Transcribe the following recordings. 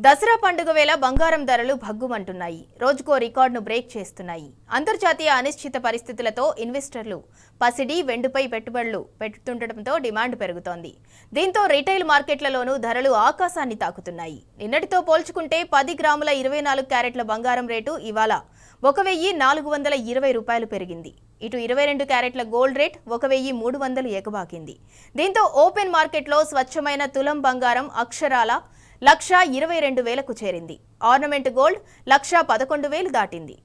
దసరా పండుగ వేళ బంగారం ధరలు భగ్గుమంటున్నాయి. రోజుకో రికార్డును బ్రేక్ చేస్తున్నాయి. అంతర్జాతీయ అనిశ్చిత పరిస్థితులతో ఇన్వెస్టర్లు పసిడి, వెండిపై పెట్టుబడులు పెడుతుండటంతో డిమాండ్ పెరుగుతోంది. దీంతో రిటైల్ మార్కెట్లలోనూ ధరలు ఆకాశాన్ని తాకుతున్నాయి. నిన్నటితో పోల్చుకుంటే 10 గ్రాముల 24 క్యారెట్ల బంగారం రేటు ఇవాళ 1,420 రూపాయలు పెరిగింది. ఇటు 22 క్యారెట్ల గోల్డ్ రేట్ 1,300 ఎగబాకింది. దీంతో ఓపెన్ మార్కెట్లో స్వచ్ఛమైన తులం బంగారం అక్షరాల 1,22,000కు చేరింది. ఆర్నమెంట్ గోల్డ్ 1,11,000 దాటింది.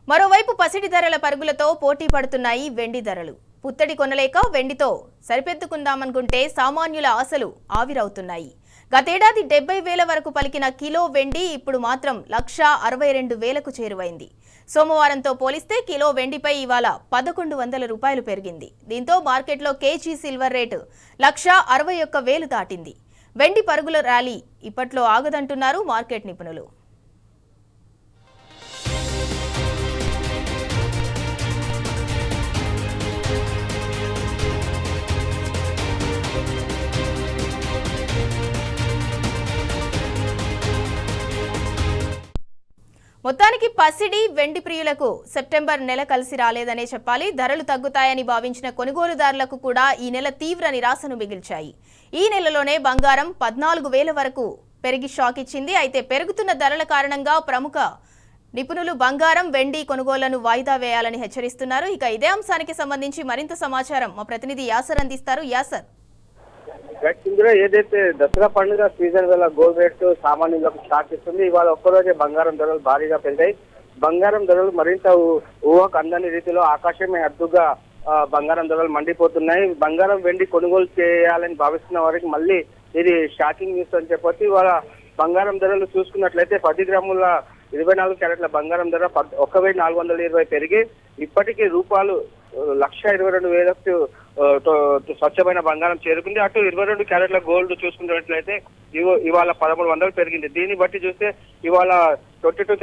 మరోవైపు పసిడి ధరల పరుగులతో పోటీ పడుతున్నాయి వెండి ధరలు. పుత్తడి కొనలేక వెండితో సరిపెట్టుకుందామనుకుంటే సామాన్యుల ఆశలు ఆవిరవుతున్నాయి. గతేడాది 70,000 వరకు పలికిన కిలో వెండి ఇప్పుడు మాత్రం 1,62,000కు చేరువైంది. సోమవారంతో పోలిస్తే కిలో వెండిపై ఇవాళ 1,100 రూపాయలు పెరిగింది. దీంతో మార్కెట్లో కేజీ సిల్వర్ రేటు 1,61,000 దాటింది. వెండి పరుగుల ర్యాలీ ఇప్పట్లో ఆగదంటున్నారు మార్కెట్ నిపుణులు. మొత్తానికి పసిడి, వెండి ప్రియులకు సెప్టెంబర్ నెల కలిసి రాలేదనే చెప్పాలి. ధరలు తగ్గుతాయని భావించిన కొనుగోలుదారులకు కూడా ఈ నెల తీవ్ర నిరాశను మిగిల్చాయి. ఈ నెలలోనే బంగారం 14,000 వరకు పెరిగి షాక్ ఇచ్చింది. అయితే పెరుగుతున్న ధరల కారణంగా ప్రముఖ నిపుణులు బంగారం, వెండి కొనుగోళ్లను వాయిదా వేయాలని హెచ్చరిస్తున్నారు. ఇక ఇదే అంశానికి సంబంధించి మరింత సమాచారం మా ప్రతినిధి యాసర్ అందిస్తారు. యాసర్, ఏదైతే దసరా పండుగ సీజన్ వల్ల గోల్డ్ రేట్ సామాన్యులకు షాక్ ఇస్తుంది. ఇవాళ ఒక్కరోజే బంగారం ధరలు భారీగా పెరిగాయి. బంగారం ధరలు మరింత ఊహకు అందని రీతిలో ఆకాశమే అద్దుగా బంగారం ధరలు మండిపోతున్నాయి. బంగారం, వెండి కొనుగోలు చేయాలని భావిస్తున్న వారికి మళ్ళీ ఇది షాకింగ్ న్యూస్ అని చెప్పొచ్చు. ఇవాళ బంగారం ధరలు చూసుకున్నట్లయితే 10 గ్రాముల 24 క్యారెట్ల బంగారం ధర 1,420 పెరిగి ఇప్పటికీ రూపాయలు 1,22,000కు స్వచ్ఛమైన బంగారం చేరుకుంది. అటు 22 క్యారెట్ల గోల్డ్ చూసుకున్నట్లయితే ఇవాళ 1,300 పెరిగింది. దీన్ని బట్టి చూస్తే ఇవాళ 22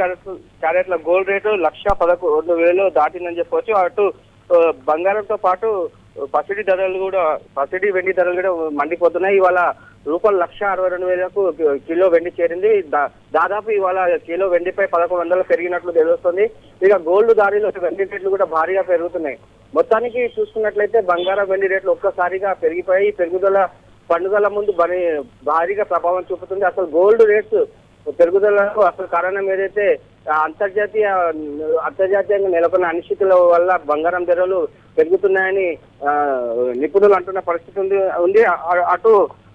క్యారెట్ల గోల్డ్ రేటు 1,11,000 దాటిందని చెప్పవచ్చు. అటు బంగారంతో పాటు పసిడి, వెండి ధరలు కూడా మండిపోతున్నాయి. ఇవాళ రూపాయలు 1,62,000కు కిలో వెండి చేరింది. దాదాపు ఇవాళ కిలో వెండిపై 1,100 పెరిగినట్లు తెలుస్తుంది. ఇక గోల్డ్ దారిలో వెండి రేట్లు కూడా భారీగా పెరుగుతున్నాయి. మొత్తానికి చూసుకున్నట్లయితే బంగారం, వెండి రేట్లు ఒక్కసారిగా పెరిగిపోయి పెరుగుదల పండుగల ముందు భారీగా ప్రభావం చూపుతుంది. అసలు గోల్డ్ రేట్స్ పెరుగుదలకు అసలు కారణం ఏదైతే అంతర్జాతీయంగా నెలకొన్న అనిశ్చితుల వల్ల బంగారం ధరలు పెరుగుతున్నాయని నిపుణులు అంటున్న పరిస్థితి ఉంది. అటు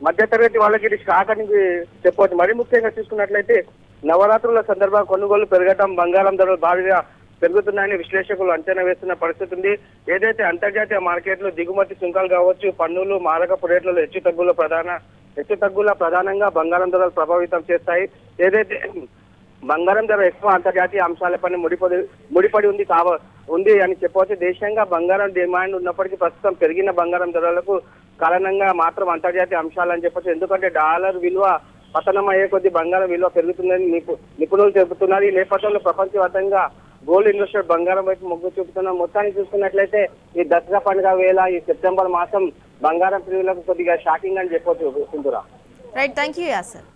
మధ్యతరగతి వాళ్ళకి ఇది షాక్ అని చెప్పవచ్చు. మరి ముఖ్యంగా చూసుకున్నట్లయితే నవరాత్రుల సందర్భంగా కొనుగోలు పెరగడం, బంగారం ధరలు భారీగా పెరుగుతున్నాయని విశ్లేషకులు అంచనా వేస్తున్న పరిస్థితి ఉంది. ఏదైతే అంతర్జాతీయ మార్కెట్లో దిగుమతి సుంకాలు కావచ్చు, పన్నులు, మారకపు రేట్లలో హెచ్చుతగ్గుల ప్రధానంగా బంగారం ధరలు ప్రభావితం చేస్తాయి. ఏదైతే బంగారం ధర ఎక్కువ అంతర్జాతీయ అంశాలపైన ముడిపడి ఉంది అని చెప్పవచ్చు. దేశంగా బంగారం డిమాండ్ ఉన్నప్పటికీ ప్రస్తుతం పెరిగిన బంగారం ధరలకు కారణంగా మాత్రం అంతర్జాతీయ అంశాలని చెప్పొచ్చు. ఎందుకంటే డాలర్ విలువ పతనం అయ్యే కొద్ది బంగారం విలువ పెరుగుతుందని నిపుణులు చెబుతున్నారు. ఈ నేపథ్యంలో ప్రపంచవ్యాప్తంగా గోల్డ్ ఇన్వెస్టర్ బంగారం వైపు మొగ్గు చూపుతున్నారు. మొత్తానికి చూసుకున్నట్లయితే ఈ దసరా పండుగ వేళ ఈ సెప్టెంబర్ మాసం బంగారం ప్రియులకు కొద్దిగా షాకింగ్ అని చెప్పొచ్చు. Right, thank you Acer.